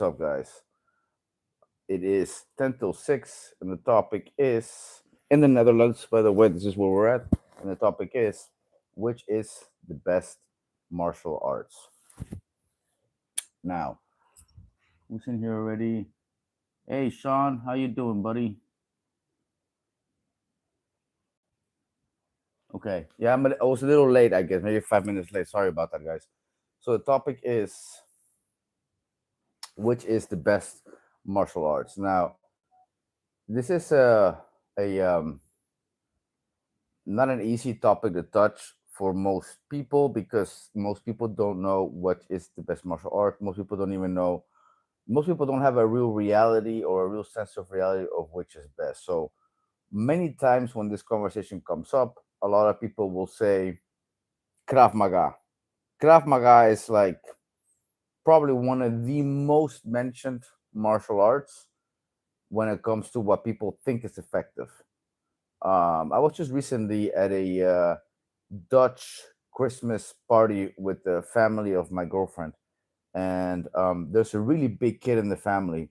up, guys? It is 10 till 6, and the topic is in the Netherlands, by the way, this is where we're at. And the topic is which is the best martial arts? Now, who's in here already? Hey, Sean, how you doing, buddy? Okay, yeah, I was a little late, I guess, maybe 5 minutes late. Sorry about that, guys. So the topic is which is the best martial arts? Now, this is a not an easy topic to touch for most people because most people don't know what is the best martial art. Most people don't even know. Most people don't have a real reality or a real sense of reality of which is best. So many times when this conversation comes up, a lot of people will say Krav Maga. Krav Maga is like probably one of the most mentioned martial arts when it comes to what people think is effective. I was just recently at a Dutch Christmas party with the family of my girlfriend, and there's a really big kid in the family.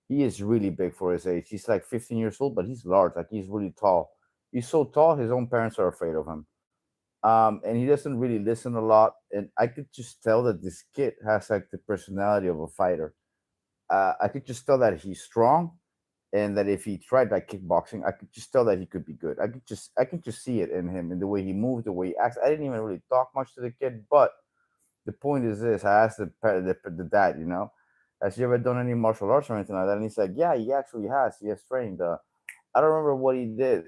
He is really big for his age. He's like 15 years old, but he's large. Like he's really tall. He's so tall, his own parents are afraid of him. And he doesn't really listen a lot. And I could just tell that this kid has like the personality of a fighter. I could just tell that he's strong, and that if he tried like kickboxing, I could just tell that he could be good. I could just see it in him, in the way he moves, the way he acts. I didn't even really talk much to the kid, but the point is this: I asked the dad, has he ever done any martial arts or anything like that? And he's like, yeah, he actually has. He has trained. I don't remember what he did.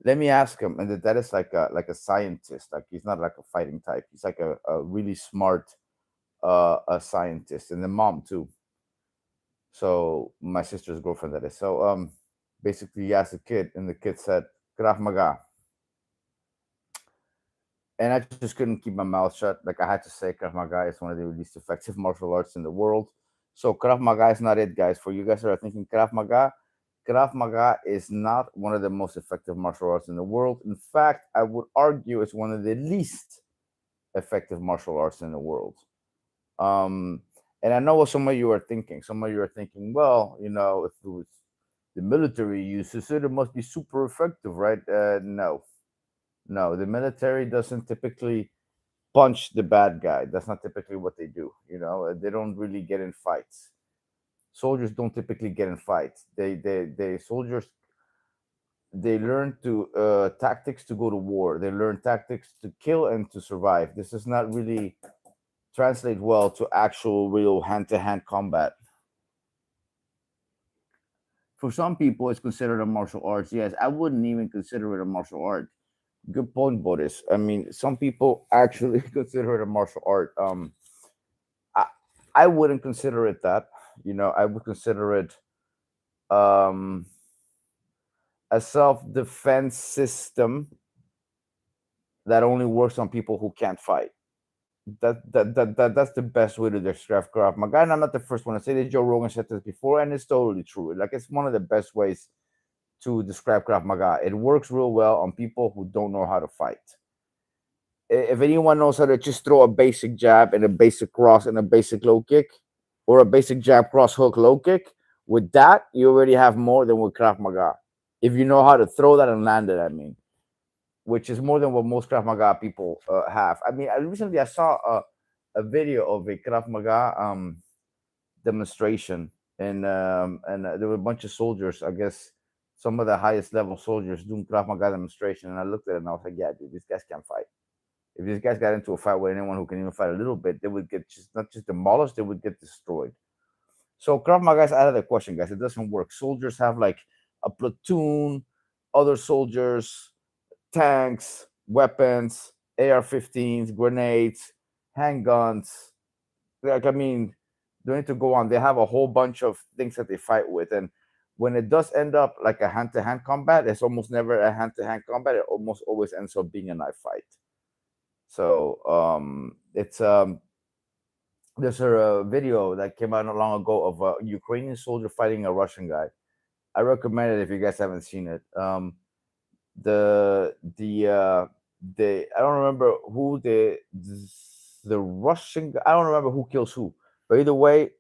Let me ask him. And the dad is like a scientist. Like he's not like a fighting type. He's like a really smart a scientist, and the mom too. So my sister's girlfriend, that is. So basically he asked the kid, and the kid said Krav Maga, and I just couldn't keep my mouth shut. Like I had to say, Krav Maga is one of the least effective martial arts in the world. So Krav Maga is not it, guys. For you guys that are thinking Krav Maga is not one of the most effective martial arts in the world. In fact, I would argue it's one of the least effective martial arts in the world. Um, and I know what some of you are thinking. Some of you are thinking, well, if it was the military uses it, it must be super effective, right? No, no, the military doesn't typically punch the bad guy. That's not typically what they do. They don't really get in fights. Soldiers don't typically get in fights. They soldiers, they learn to tactics to go to war. They learn tactics to kill and to survive. This does not really translate well to actual real hand-to-hand combat. For some people, it's considered a martial arts. Yes, I wouldn't even consider it a martial art. Good point, Boris. I mean, some people actually consider it a martial art. I, I wouldn't consider it that. I would consider it um, a self-defense system that only works on people who can't fight. That's the best way to describe Krav Maga. And I'm not the first one to say this. Joe Rogan said this before, and it's totally true. Like it's one of the best ways to describe Krav Maga. It works real well on people who don't know how to fight. If anyone knows how to just throw a basic jab and a basic cross and a basic low kick, or a basic jab cross hook low kick, with that you already have more than with Krav Maga. If you know how to throw that and land it, I mean, which is more than what most Krav Maga people have. I mean, recently I saw a video of a Krav Maga demonstration, and there were a bunch of soldiers. I guess some of the highest level soldiers doing Krav Maga demonstration, and I looked at it and I was like, yeah, dude, these guys can't fight. If these guys got into a fight with anyone who can even fight a little bit, they would get just not just demolished, they would get destroyed. So Krav Maga is out of the question, guys. It doesn't work. Soldiers have like a platoon, other soldiers, tanks, weapons, AR-15s, grenades, handguns. Like I mean, don't need to go on. They have a whole bunch of things that they fight with, and when it does end up like a hand-to-hand combat, it's almost never a hand-to-hand combat. It almost always ends up being a knife fight. So it's there's a video that came out not long ago of a Ukrainian soldier fighting a Russian guy. I recommend it if you guys haven't seen it. The I don't remember who the Russian. I don't remember who kills who, but either way,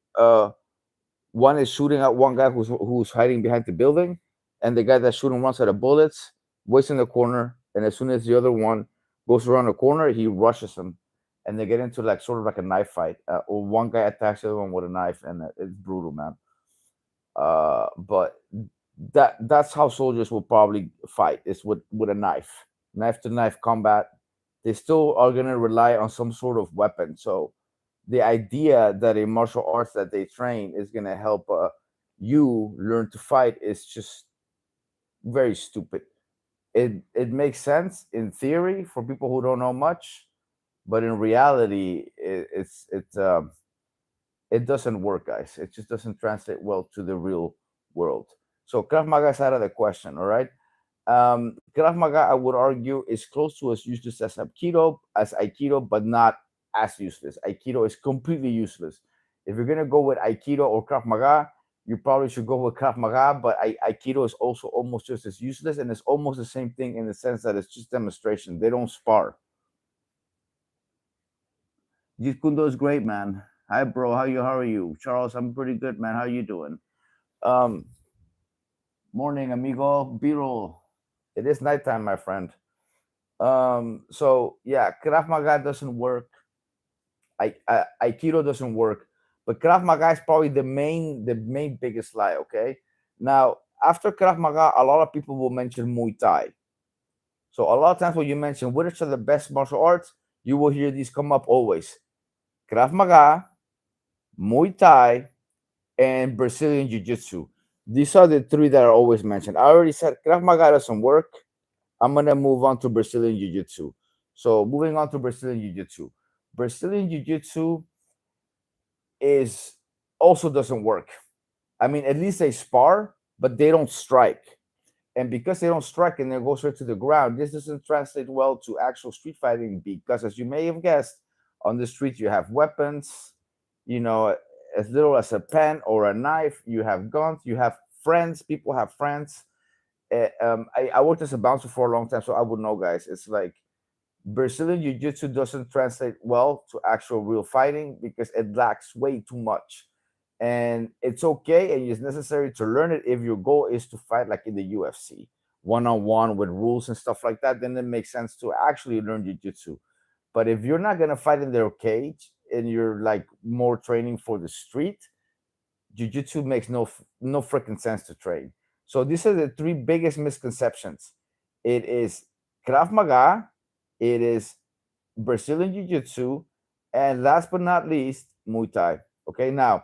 One is shooting at one guy who's hiding behind the building, and the guy that's shooting runs out of bullets, waits in the corner, and as soon as the other one goes around the corner, he rushes him, and they get into like sort of like a knife fight. Or one guy attacks the other one with a knife, and it's brutal, man. But that's how soldiers will probably fight, is with a knife to knife combat. They still are gonna rely on some sort of weapon. So the idea that a martial arts that they train is gonna help you learn to fight is just very stupid. It makes sense in theory for people who don't know much, but in reality, it doesn't work, guys. It just doesn't translate well to the real world. So Krav Maga is out of the question. All right. Krav Maga, I would argue, is close to as useless as Aikido, but not as useless. Aikido is completely useless. If you're gonna go with Aikido or Krav Maga, you probably should go with Krav Maga. But Aikido is also almost just as useless, and it's almost the same thing in the sense that it's just demonstration. They don't spar. Jeet Kundo is great, man. Hi, bro. How are you, Charles? I'm pretty good, man. How you doing? Um, Morning, amigo. B-roll. It is nighttime, my friend. So yeah, Krav Maga doesn't work. Aikido doesn't work, but Krav Maga is probably the main biggest lie. Okay, now after Krav Maga, a lot of people will mention Muay Thai. So a lot of times when you mention which are the best martial arts, you will hear these come up always: Krav Maga, Muay Thai, and Brazilian Jiu Jitsu. These are the three that are always mentioned. I already said Krav Maga doesn't work. I'm gonna move on to Brazilian Jiu Jitsu. So moving on to Brazilian Jiu Jitsu. Brazilian Jiu Jitsu is also doesn't work. I mean, at least they spar, but they don't strike. And because they don't strike and they go straight to the ground, this doesn't translate well to actual street fighting because, as you may have guessed, on the street you have weapons, you know, as little as a pen or a knife. You have guns. You have friends. People have friends. I worked as a bouncer for a long time, so I would know, guys. It's like Brazilian Jiu Jitsu doesn't translate well to actual real fighting because it lacks way too much. And it's okay and it's necessary to learn it if your goal is to fight like in the UFC, one on one with rules and stuff like that. Then it makes sense to actually learn Jiu Jitsu. But if you're not going to fight in their cage and you're like more training for the street, Jiu-Jitsu makes no freaking sense to train. So these are the three biggest misconceptions. It is Krav Maga, it is Brazilian Jiu-Jitsu, and last but not least, Muay Thai. Okay, now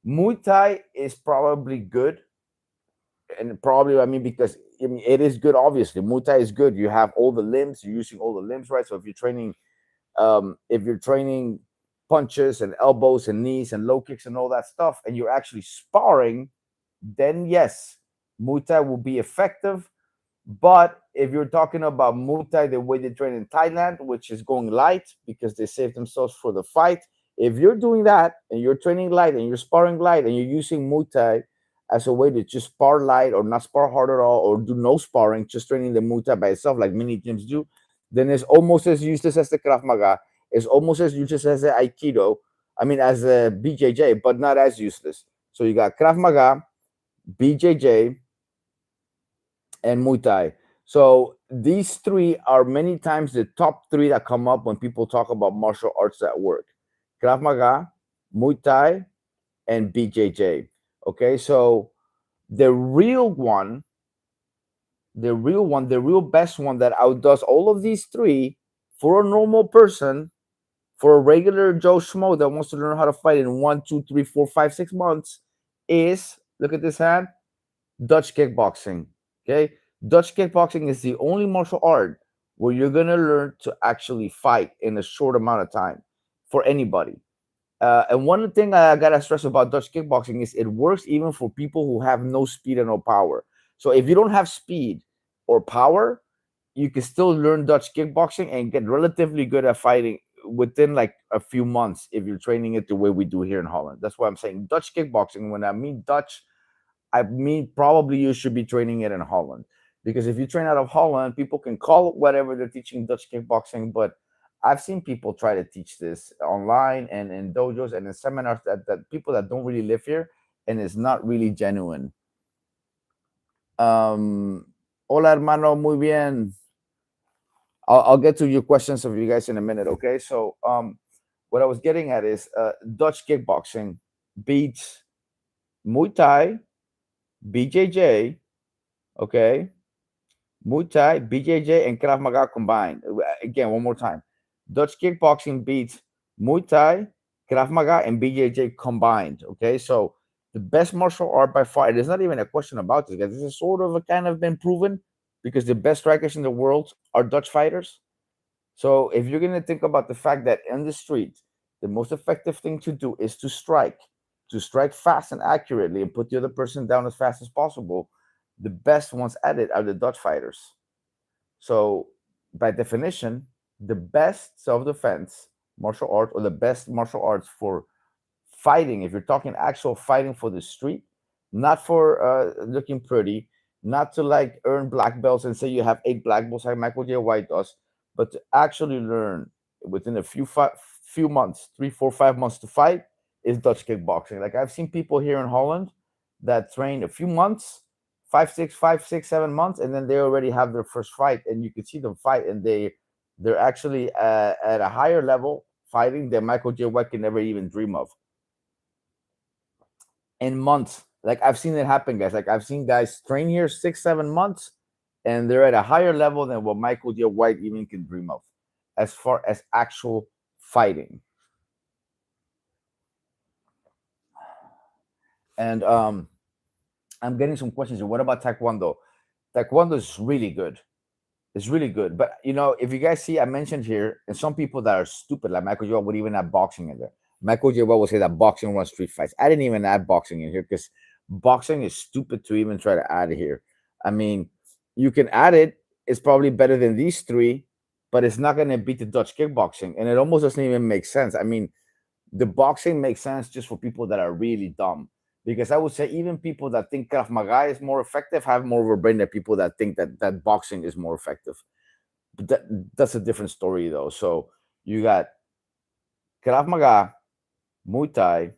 Muay Thai is probably good, and probably I mean because I mean it is good. Obviously, Muay Thai is good. You have all the limbs, you're using all the limbs, right? So if you're training punches and elbows and knees and low kicks and all that stuff, and you're actually sparring, then yes, Muay Thai will be effective. But if you're talking about Muay Thai the way they train in Thailand, which is going light because they save themselves for the fight, if you're doing that and you're training light and you're sparring light and you're using Muay Thai as a way to just spar light or not spar hard at all or do no sparring, just training the Muay Thai by itself like many gyms do, then it's almost as useless as the Krav Maga. It's almost as useless as the Aikido. I mean, as a BJJ, but not as useless. So you got Krav Maga, BJJ, and Muay Thai. So these three are many times the top three that come up when people talk about martial arts that work: Krav Maga, Muay Thai, and BJJ. Okay, so the real one, the real best one that outdoes all of these three for a normal person, for a regular Joe Schmo that wants to learn how to fight in 1, 2, 3, 4, 5, 6 months, is look at this hand, Dutch kickboxing. Okay, Dutch kickboxing is the only martial art where you're gonna learn to actually fight in a short amount of time for anybody. And one thing I gotta stress about Dutch kickboxing is it works even for people who have no speed and no power. So if you don't have speed or power, you can still learn Dutch kickboxing and get relatively good at fighting within like a few months if you're training it the way we do here in Holland. That's why I'm saying Dutch kickboxing. When I mean Dutch, I mean, probably you should be training it in Holland because if you train out of Holland, people can call it whatever they're teaching Dutch kickboxing. But I've seen people try to teach this online and in dojos and in seminars that people that don't really live here. and it's not really genuine. Hola, hermano, muy bien. I'll get to your questions of you guys in a minute, okay? So, what I was getting at is Dutch kickboxing beats Muay Thai, BJJ, okay? Muay Thai, BJJ, and Krav Maga combined. Again, one more time. Dutch kickboxing beats Muay Thai, Krav Maga, and BJJ combined. Okay, so the best martial art by far. There's not even a question about this, guys. This is sort of a kind of been proven because the best strikers in the world are Dutch fighters. So if you're gonna think about the fact that in the street, the most effective thing to do is to strike fast and accurately, and put the other person down as fast as possible. The best ones at it are the Dutch fighters. So, by definition, the best self defense martial art, or the best martial arts for fighting, if you're talking actual fighting for the street, not for looking pretty, not to like earn black belts and say you have 8 black belts like Michael J. White does, but to actually learn within a few months, 3, 4, 5 months to fight, is Dutch kickboxing. Like I've seen people here in Holland that train a few months, 5, 6, 7 months, and then they already have their first fight, and you can see them fight, and they're actually at a higher level fighting than Michael J. White can never even dream of in months. Like I've seen it happen, guys. Like I've seen guys train here 6, 7 months, and they're at a higher level than what Michael J. White even can dream of, as far as actual fighting. And I'm getting some questions here. What about Taekwondo? Taekwondo is really good. It's really good. But if you guys see, I mentioned here, and some people that are stupid, like Michael J. would even have boxing in there. Michael J. will say that boxing runs street fights. I didn't even add boxing in here because boxing is stupid to even try to add here. I mean, you can add it. It's probably better than these three, but it's not going to beat the Dutch kickboxing. And it almost doesn't even make sense. I mean, the boxing makes sense just for people that are really dumb. Because I would say even people that think Krav Maga is more effective have more of a brain than people that think that boxing is more effective. But that's a different story though. So you got Krav Maga, Muay Thai,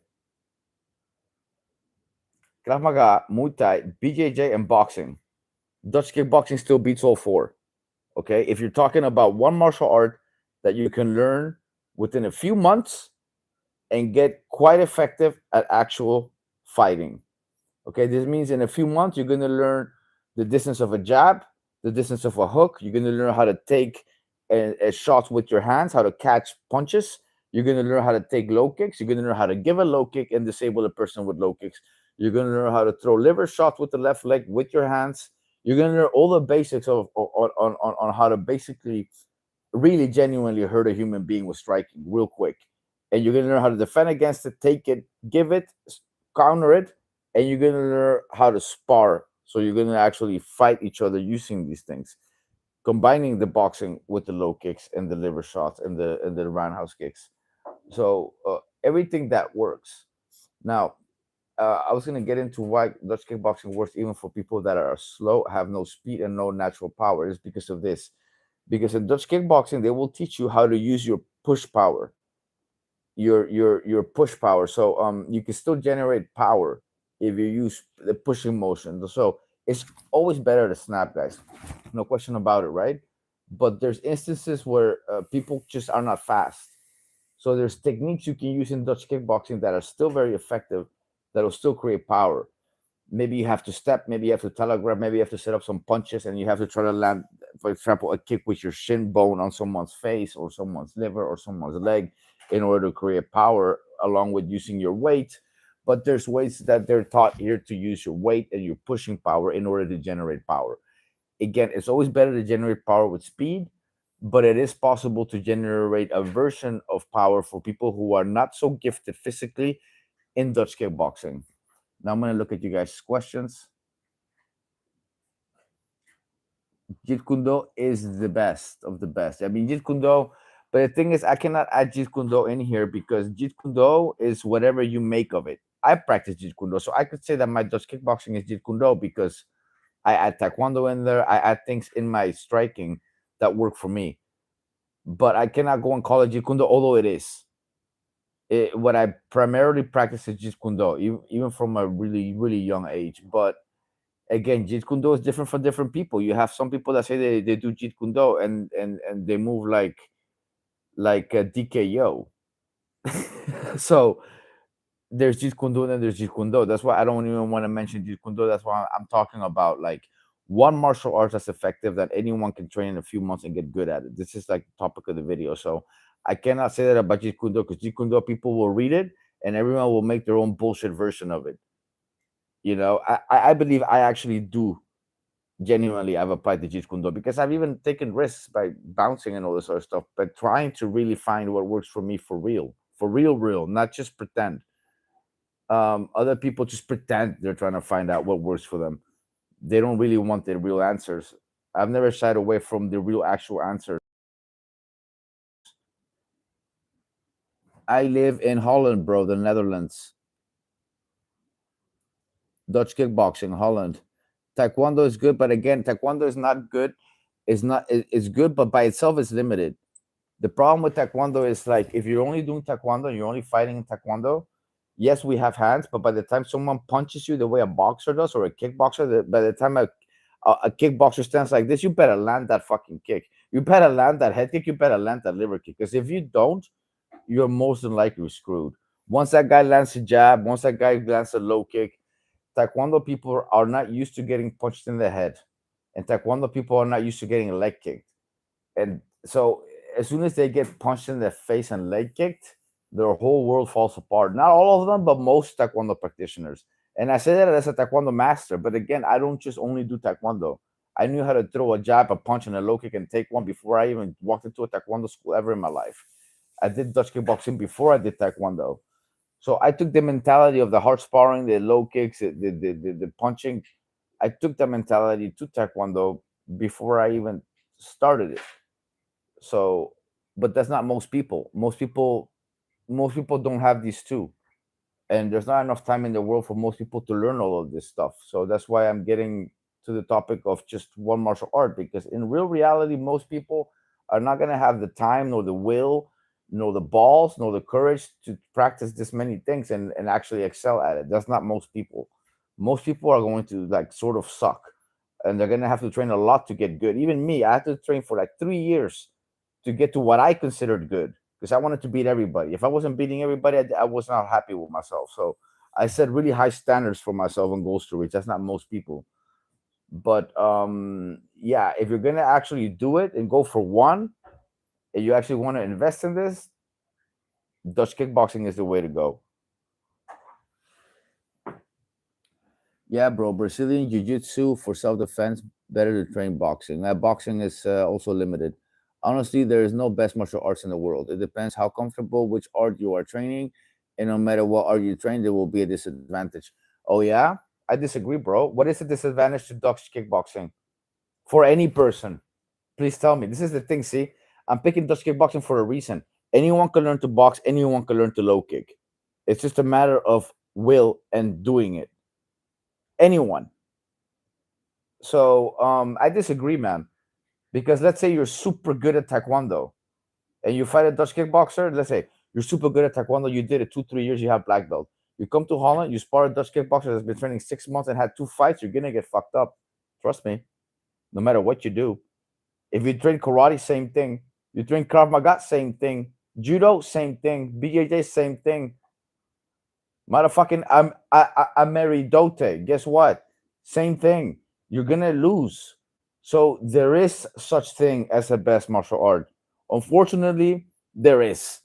Krav Maga, Muay Thai, BJJ, and boxing. Dutch kickboxing still beats all four. Okay, if you're talking about one martial art that you can learn within a few months and get quite effective at actual fighting. Okay, this means in a few months you're going to learn the distance of a jab, the distance of a hook. You're going to learn how to take a shots with your hands, how to catch punches. You're going to learn how to take low kicks. You're going to learn how to give a low kick and disable a person with low kicks. You're going to learn how to throw liver shots with the left leg with your hands. You're going to learn all the basics of on how to basically really genuinely hurt a human being with striking real quick. And you're going to learn how to defend against it, take it, give it, counter it, and you're going to learn how to spar. So you're going to actually fight each other using these things, combining the boxing with the low kicks and the liver shots and the roundhouse kicks. So everything that works. Now, I was going to get into why Dutch kickboxing works even for people that are slow, have no speed, and no natural power. Is because of this. Because in Dutch kickboxing, they will teach you how to use your push power, your push power. So you can still generate power if you use the pushing motion. So it's always better to snap, guys. No question about it, right? But there's instances where people just are not fast. So there's techniques you can use in Dutch kickboxing that are still very effective, that will still create power. Maybe you have to step, maybe you have to telegraph, maybe you have to set up some punches, and you have to try to land, for example, a kick with your shin bone on someone's face or someone's liver or someone's leg in order to create power along with using your weight. But there's ways that they're taught here to use your weight and your pushing power in order to generate power. Again, it's always better to generate power with speed, but it is possible to generate a version of power for people who are not so gifted physically in Dutch kickboxing. Now I'm going to look at you guys' questions. Jeet Kune Do is the best of the best. I mean, Jeet Kune Do, but the thing is, I cannot add Jeet Kune Do in here because Jeet Kune Do is whatever you make of it. I practice Jeet Kune Do, so I could say that my Dutch kickboxing is Jeet Kune Do because I add Taekwondo in there. I add things in my striking that work for me. But I cannot go and call it Jeet Kune Do, although it is. What I primarily practice is Jeet Kune Do, even from a really really young age. But again, Jeet Kune Do is different for different people. You have some people that say they do Jeet Kune Do and they move like a DKO. So there's Jeet Kune Do and then there's Jeet Kune Do. That's why I don't even want to mention Jeet Kune Do. That's why I'm talking about like one martial arts that's effective that anyone can train in a few months and get good at it. This is like the topic of the video. So I cannot say that about Jeet Kune Do because Jeet Kune Do people will read it and everyone will make their own bullshit version of it. I believe I actually do genuinely I've applied to Jeet Kune Do because I've even taken risks by bouncing and all this other stuff, but trying to really find what works for me for real, real, not just pretend. Other people just pretend they're trying to find out what works for them. They don't really want the real answers. I've never shied away from the real actual answers. I live in Holland, bro, the Netherlands. Dutch kickboxing, Holland. Taekwondo is good, but again, Taekwondo is not good. It's good, but by itself it's limited. The problem with Taekwondo is like if you're only doing Taekwondo, you're only fighting in Taekwondo. Yes, we have hands, but by the time someone punches you the way a boxer does or a kickboxer, by the time a kickboxer stands like this, you better land that fucking kick. You better land that head kick. You better land that liver kick. Because if you don't, you're most than likely screwed. Once that guy lands a jab, once that guy lands a low kick, Taekwondo people are not used to getting punched in the head, and Taekwondo people are not used to getting leg kicked. And so, as soon as they get punched in the face and leg kicked, their whole world falls apart. Not all of them, but most Taekwondo practitioners. And I say that as a Taekwondo master, but again, I don't just only do Taekwondo. I knew how to throw a jab, a punch, and a low kick and take one before I even walked into a Taekwondo school ever in my life. I did Dutch kickboxing before I did Taekwondo. So I took the mentality of the hard sparring, the low kicks, the punching. I took the mentality to Taekwondo before I even started it. So, but that's not most people. Most people don't have these two, and there's not enough time in the world for most people to learn all of this stuff. So that's why I'm getting to the topic of just one martial art, because in real reality most people are not going to have the time nor the will nor the balls nor the courage to practice this many things and actually excel at it. That's not most people. Most people are going to like sort of suck, and they're going to have to train a lot to get good. Even me, I had to train for like 3 years to get to what I considered good, because I wanted to beat everybody. If I wasn't beating everybody, I was not happy with myself. So I set really high standards for myself and goals to reach. That's not most people. But yeah, if you're gonna actually do it and go for one, and you actually want to invest in this, Dutch kickboxing is the way to go. Yeah, bro. Brazilian jiu-jitsu for self-defense, better to train boxing. Boxing is also limited. Honestly, there is no best martial arts in the world. It depends how comfortable which art you are training, and no matter what art you train, there will be a disadvantage. Oh yeah, I disagree, bro. What is the disadvantage to Dutch kickboxing for any person? Please tell me. This is the thing. See, I'm picking Dutch kickboxing for a reason. Anyone can learn to box. Anyone can learn to low kick. It's just a matter of will and doing it. Anyone. So I disagree, man. Because let's say you're super good at Taekwondo and you fight a Dutch kickboxer. Let's say you're super good at Taekwondo. You did it 2, 3 years. You have black belt. You come to Holland. You spar a Dutch kickboxer that's been training 6 months and had 2 fights. You're gonna get fucked up. Trust me. No matter what you do. If you train karate, same thing. You train Krav Maga, same thing. Judo, same thing. BJJ, same thing. Motherfucking I'm married Dote. Guess what? Same thing. You're gonna lose. So there is such thing as a best martial art. Unfortunately, there is.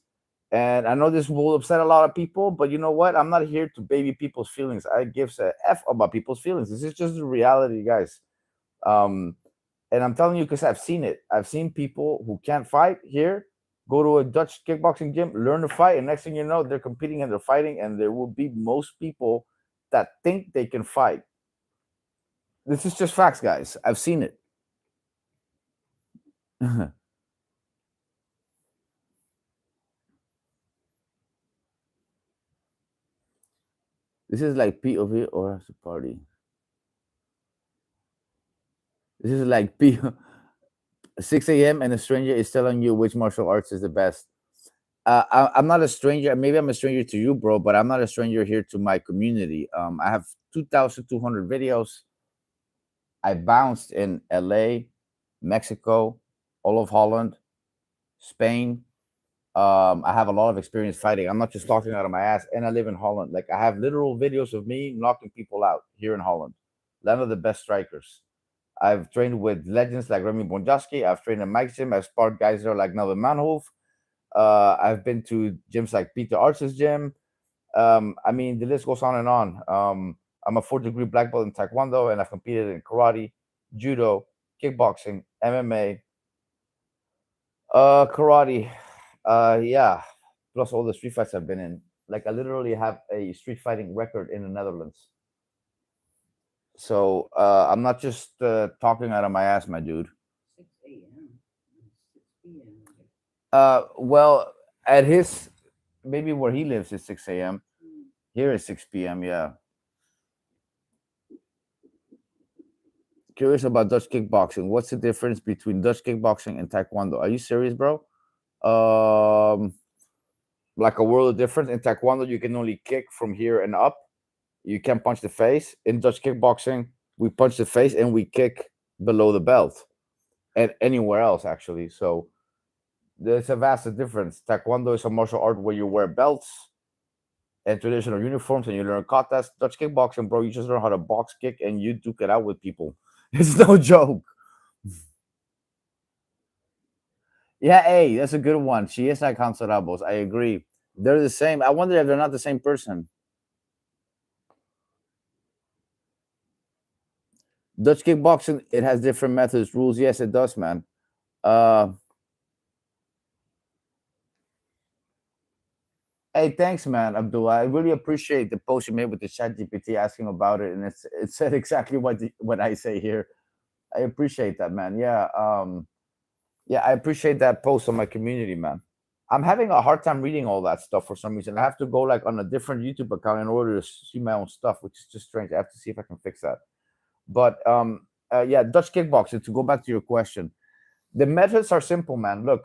And I know this will upset a lot of people, but you know what? I'm not here to baby people's feelings. I give a F about people's feelings. This is just the reality, guys. Um, and I'm telling you because I've seen it. I've seen people who can't fight here go to a Dutch kickboxing gym, learn to fight, and next thing you know, they're competing and they're fighting, and there will be most people that think they can fight. This is just facts, guys. I've seen it. This is like POV or after party. This is like P 6 a.m. and a stranger is telling you which martial arts is the best. I'm not a stranger. Maybe I'm a stranger to you, bro, but I'm not a stranger here to my community. I have 2,200 videos. I bounced in LA, Mexico, all of Holland, Spain. I have a lot of experience fighting. I'm not just talking out of my ass, and I live in Holland. Like I have literal videos of me knocking people out here in Holland. Land of the best strikers. I've trained with legends like Remy Bonjasky. I've trained in Mike's gym. I've sparred guys there like Melvin Manhoef. I've been to gyms like Peter Arch's gym. I mean, the list goes on and on. I'm a 4th degree black belt in Taekwondo, and I've competed in karate, judo, kickboxing, MMA, karate. Yeah, plus all the street fights I've been in. Like, I literally have a street fighting record in the Netherlands. So I'm not just talking out of my ass, my dude. 6 a.m. 6 p.m. Well, at his maybe where he lives is 6 a.m. Here is 6 p.m. Yeah. Curious about Dutch kickboxing. What's the difference between Dutch kickboxing and Taekwondo? Are you serious, bro? Um, like a world of difference. In Taekwondo, you can only kick from here and up. You can't punch the face. In Dutch kickboxing, we punch the face and we kick below the belt and anywhere else actually. So there's a vast difference. Taekwondo is a martial art where you wear belts and traditional uniforms and you learn katas. Dutch kickboxing, bro, you just learn how to box kick and you duke it out with people. It's no joke. Yeah, hey, that's a good one. She is like Conserabos. I agree. They're the same. I wonder if they're not the same person. Dutch kickboxing, it has different methods, rules. Yes, it does, man. Uh, hey, thanks, man, Abdullah. I really appreciate the post you made with the chat GPT asking about it, and it said exactly what I say here. I appreciate that, man. Yeah, yeah, I appreciate that post on my community, man. I'm having a hard time reading all that stuff for some reason. I have to go like on a different YouTube account in order to see my own stuff, which is just strange. I have to see if I can fix that. But yeah, Dutch kickboxing. To go back to your question, the methods are simple, man. Look,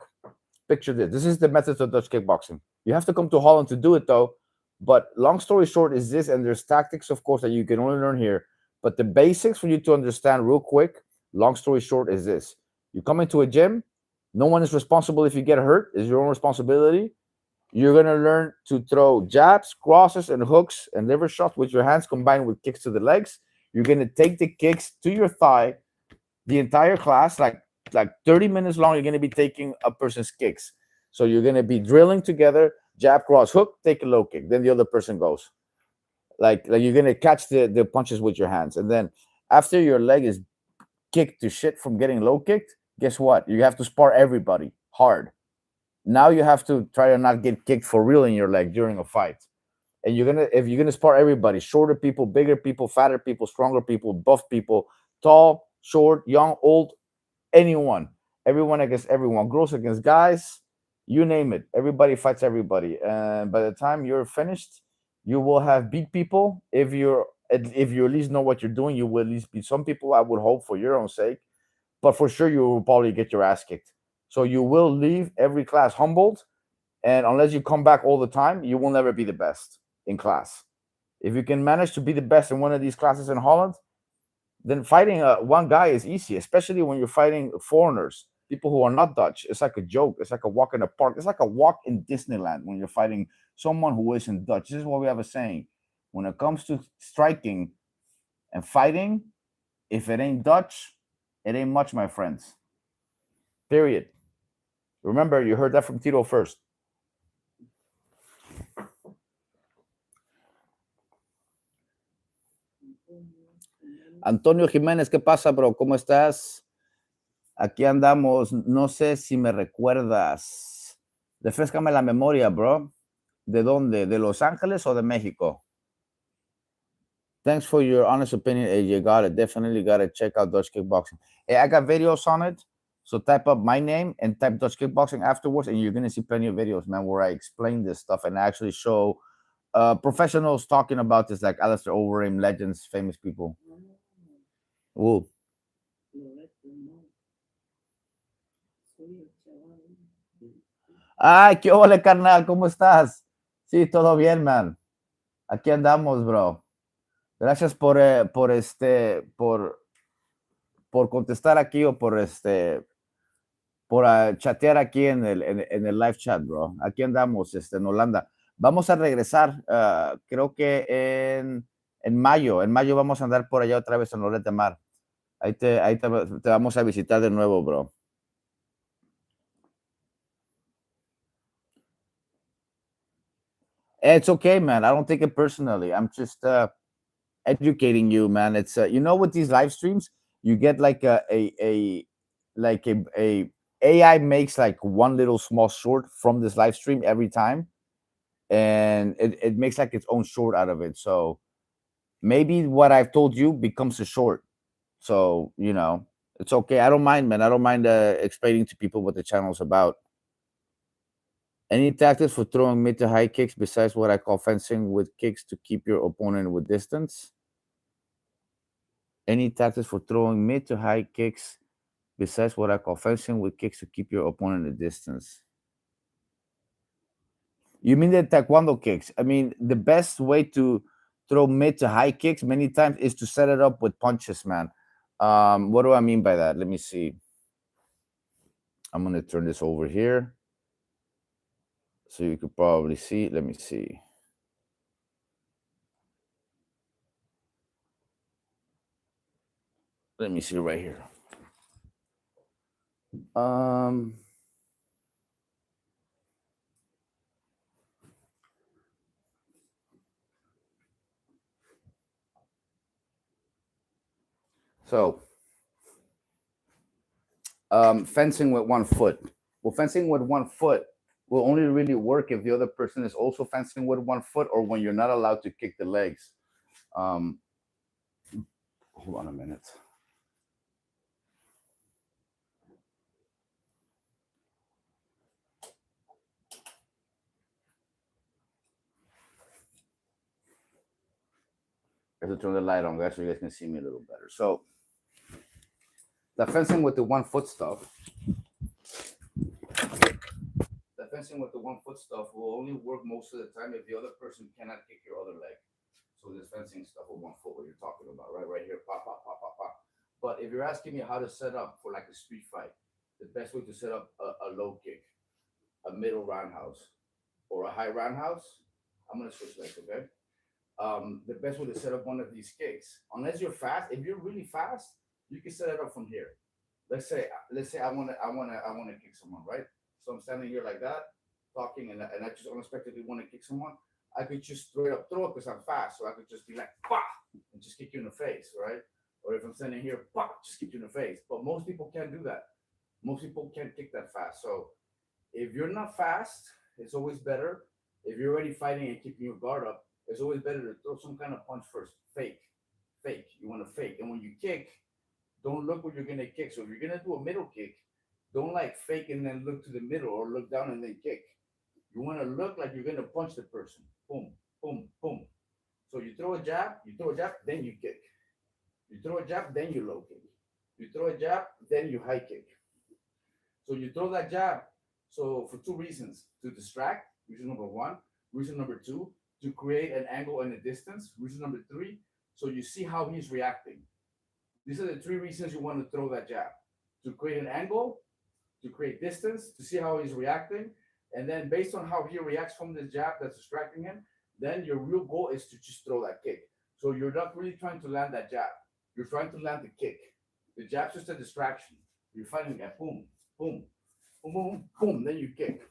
picture this. This is the methods of Dutch kickboxing. You have to come to Holland to do it, though. But long story short is this, and there's tactics, of course, that you can only learn here. But the basics for you to understand real quick, long story short, is this. You come into a gym, no one is responsible if you get hurt, it's your own responsibility. You're going to learn to throw jabs, crosses, and hooks and liver shots with your hands combined with kicks to the legs. You're going to take the kicks to your thigh the entire class, like 30 minutes long. You're going to be taking a person's kicks. So you're going to be drilling together, jab, cross, hook, take a low kick. Then the other person goes. Like you're going to catch the punches with your hands. And then after your leg is kicked to shit from getting low kicked, guess what? You have to spar everybody hard. Now you have to try to not get kicked for real in your leg during a fight. And if you're gonna spar everybody, shorter people, bigger people, fatter people, stronger people, buff people, tall, short, young, old, anyone, everyone against everyone, girls against guys, you name it. Everybody fights everybody, and by the time you're finished, you will have beat people. If you at least know what you're doing, you will at least beat some people. I would hope for your own sake, but for sure you will probably get your ass kicked. So you will leave every class humbled, and unless you come back all the time, you will never be the best in class. If you can manage to be the best in one of these classes in Holland, then fighting one guy is easy, especially when you're fighting foreigners, people who are not Dutch. It's like a joke. It's like a walk in the park. It's like a walk in Disneyland when you're fighting someone who isn't Dutch. This is what we have a saying. When it comes to striking and fighting, if it ain't Dutch, it ain't much, my friends. Period. Remember, you heard that from Tito first. Antonio Jiménez, ¿qué pasa, bro? ¿Cómo estás? Aquí andamos. No sé si me recuerdas. Refrescame la memoria, bro. ¿De dónde? ¿De Los Ángeles o de México? Thanks for your honest opinion, AJ. Got it. Definitely got to check out Dutch Kickboxing. Hey, I got videos on it. So type up my name and type Dutch Kickboxing afterwards, and you're going to see plenty of videos, man, where I explain this stuff and actually show professionals talking about this, like Alistair Overeem, legends, famous people. Ooh. Ay, qué ole, carnal, ¿cómo estás? Sí, todo bien, man. Aquí andamos, bro. Gracias por contestar aquí o por chatear aquí en el live chat, bro. Aquí andamos, en Holanda. Vamos a regresar, creo que en mayo vamos a andar por allá otra vez en Loret de Mar. Ahí te vamos a visitar de nuevo, bro. It's okay, man. I don't take it personally. I'm just educating you, man. It's with these live streams, you get like a AI makes like one little small short from this live stream every time, and it makes like its own short out of it. So maybe what I've told you becomes a short. So it's okay. I don't mind, man. I don't mind explaining to people what the channel's about. Any tactics for throwing mid to high kicks besides what I call fencing with kicks to keep your opponent with distance? Any tactics for throwing mid to high kicks besides what I call fencing with kicks to keep your opponent at distance? You mean the taekwondo kicks? I mean, the best way to throw mid to high kicks many times is to set it up with punches, man. What do I mean by that? Let me see. I'm going to turn this over here so you could probably see. Let me see. Let me see right here. So, fencing with 1 foot. Well, fencing with 1 foot will only really work if the other person is also fencing with 1 foot, or when you're not allowed to kick the legs. Hold on a minute. I have to turn the light on, guys, so you guys can see me a little better. So, the fencing with the 1 foot stuff. The fencing with the 1 foot stuff will only work most of the time if the other person cannot kick your other leg. So this fencing stuff with 1 foot, what you're talking about, right here, pop, pop, pop, pop, pop. But if you're asking me how to set up for like a street fight, the best way to set up a low kick, a middle roundhouse, or a high roundhouse, I'm gonna switch legs, okay? The best way to set up one of these kicks, unless you're fast, if you're really fast, you can set it up from here. Let's say I wanna kick someone, right? So I'm standing here like that, talking, and I just unexpectedly want to kick someone. I could just straight up throw it because I'm fast, so I could just be like, bah, and just kick you in the face, right? Or if I'm standing here, bah, just kick you in the face. But most people can't do that. Most people can't kick that fast. So if you're not fast, it's always better. If you're already fighting and keeping your guard up, it's always better to throw some kind of punch first. Fake. You want to fake, and when you kick, don't look where you're gonna kick. So if you're gonna do a middle kick, don't like fake and then look to the middle or look down and then kick. You want to look like you're gonna punch the person. Boom, boom, boom. So you throw a jab, then you kick. You throw a jab, then you low kick. You throw a jab, then you high kick. So you throw that jab. So for two reasons: to distract, reason number one. Reason number two, to create an angle and a distance. Reason number three, so you see how he's reacting. These are the three reasons you want to throw that jab: to create an angle, to create distance, to see how he's reacting. And then based on how he reacts from this jab that's distracting him, then your real goal is to just throw that kick. So you're not really trying to land that jab. You're trying to land the kick. The jab's just a distraction. You're fighting that boom, boom, boom, boom, boom, then you kick.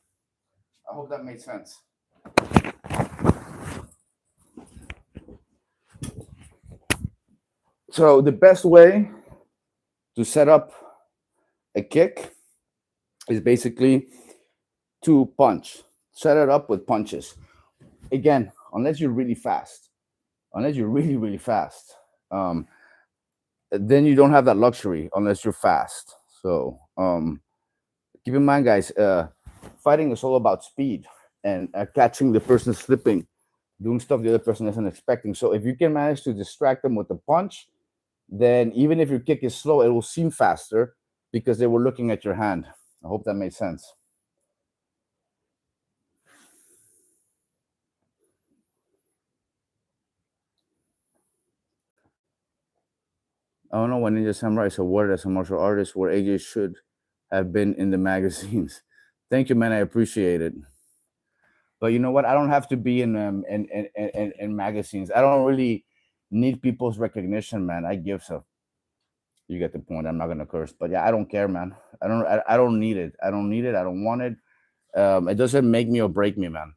I hope that made sense. So the best way to set up a kick is basically to punch. Set it up with punches. Again, unless you're really fast, unless you're really, really fast, then you don't have that luxury unless you're fast. So keep in mind, guys, fighting is all about speed and catching the person slipping, doing stuff the other person isn't expecting. So if you can manage to distract them with a punch, then even if your kick is slow, it will seem faster because they were looking at your hand. I hope that made sense. I don't know when Ninja Samurai is awarded as a martial artist where AJ should have been in the magazines. Thank you, man. I appreciate it. But you know what? I don't have to be in magazines. I don't really need people's recognition, man. I give so. You get the point. I'm not gonna curse, but yeah, I don't care, man. I don't need it. I don't need it. I don't want it. It doesn't make me or break me, man.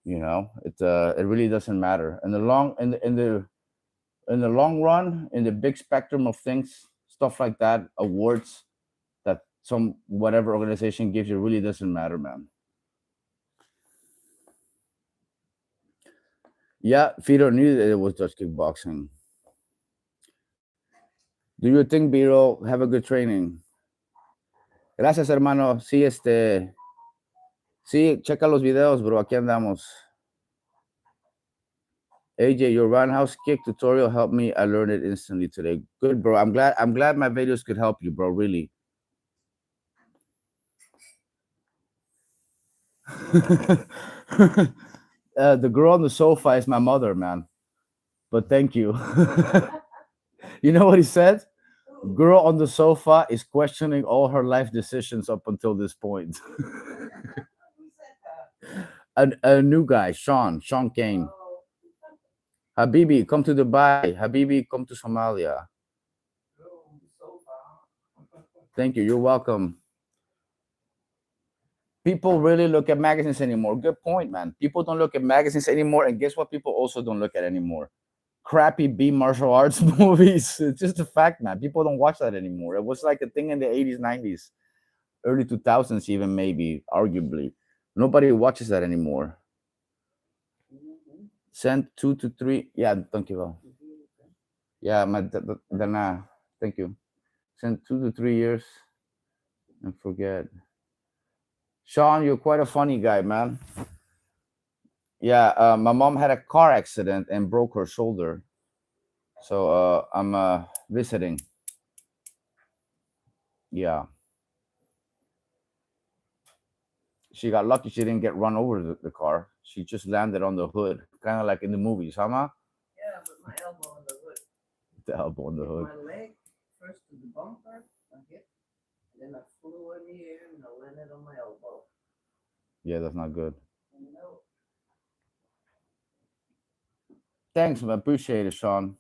You know, it really doesn't matter. In the long run, in the big spectrum of things, stuff like that, awards that some whatever organization gives you really doesn't matter, man. Yeah, Fedor knew that it was just kickboxing. Do you think Biro have a good training? Gracias, hermano. Sí, sí, checa los videos, bro. Aquí andamos. AJ, your roundhouse kick tutorial helped me. I learned it instantly today. Good, bro. I'm glad my videos could help you, bro. Really. The girl on the sofa is my mother, man. But thank you. You know what he said? Girl on the sofa is questioning all her life decisions up until this point. A new guy, Sean Kane. Habibi, come to Dubai. Habibi, come to Somalia. Thank you. You're welcome. People really look at magazines anymore. Good point, man. People don't look at magazines anymore. And guess what? People also don't look at anymore. Crappy B martial arts movies. It's just a fact, man. People don't watch that anymore. It was like a thing in the 80s, 90s, early 2000s, even maybe, arguably. Nobody watches that anymore. Send 2 to 3. Yeah, thank you. Yeah, thank you. Send 2 to 3 years and forget. Sean, you're quite a funny guy, man. Yeah, my mom had a car accident and broke her shoulder. So I'm visiting. Yeah. She got lucky she didn't get run over the car. She just landed on the hood, kind of like in the movies, huh, Ma? Yeah, with my elbow on the hood. The elbow on the hood. My leg first to the bumper, I hit, and then I flew in the air and I landed on my elbow. Yeah, that's not good. No. Thanks, man. Appreciate it, Sean.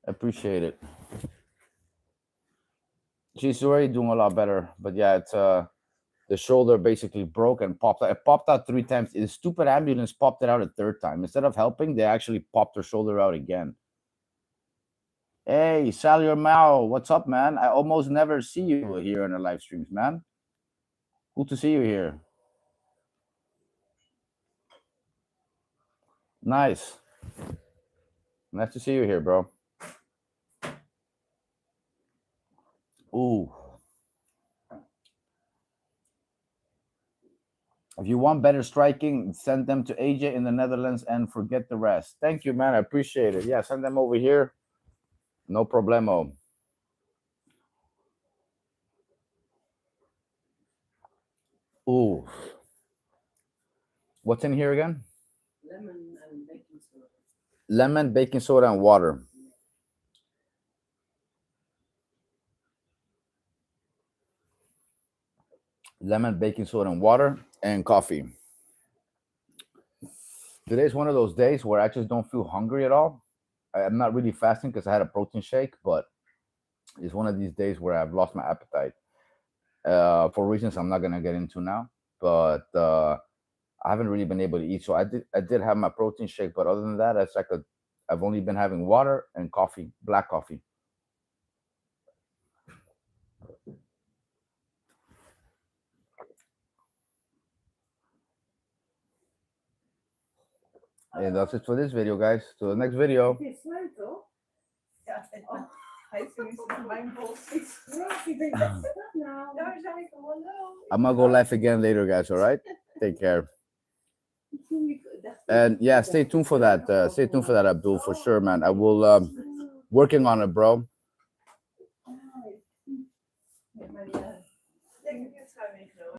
Appreciate it. She's already doing a lot better, but yeah, it's the shoulder basically broke and popped out. It popped out 3 times. The stupid ambulance popped it out a 3rd time. Instead of helping, they actually popped her shoulder out again. Hey, Sally Mao, what's up, man? I almost never see you here in the live streams, man. Good to see you here. Nice. Nice to see you here, bro. Ooh. If you want better striking, send them to AJ in the Netherlands and forget the rest. Thank you, man. I appreciate it. Yeah, send them over here. No problemo. Ooh. What's in here again? Lemon and baking soda. Lemon, baking soda, and water. Lemon, baking soda, and water, and coffee. Today's one of those days where I just don't feel hungry at all. I'm not really fasting because I had a protein shake, but it's one of these days where I've lost my appetite for reasons I'm not gonna get into now. But I haven't really been able to eat, so I did have my protein shake, but other than that, it's like I've only been having water and coffee, black coffee. And that's it for this video, guys. To the next video. Het is leuk, toch? Ja, hij is in mijn bol. Ik denk, wat is dat nou? Daar zei ik gewoon, hallo. I'm gonna go live again later, guys. All right. Take care. And yeah, stay tuned for that. Stay tuned for that, Abdul, for sure, man. I will working on it, bro.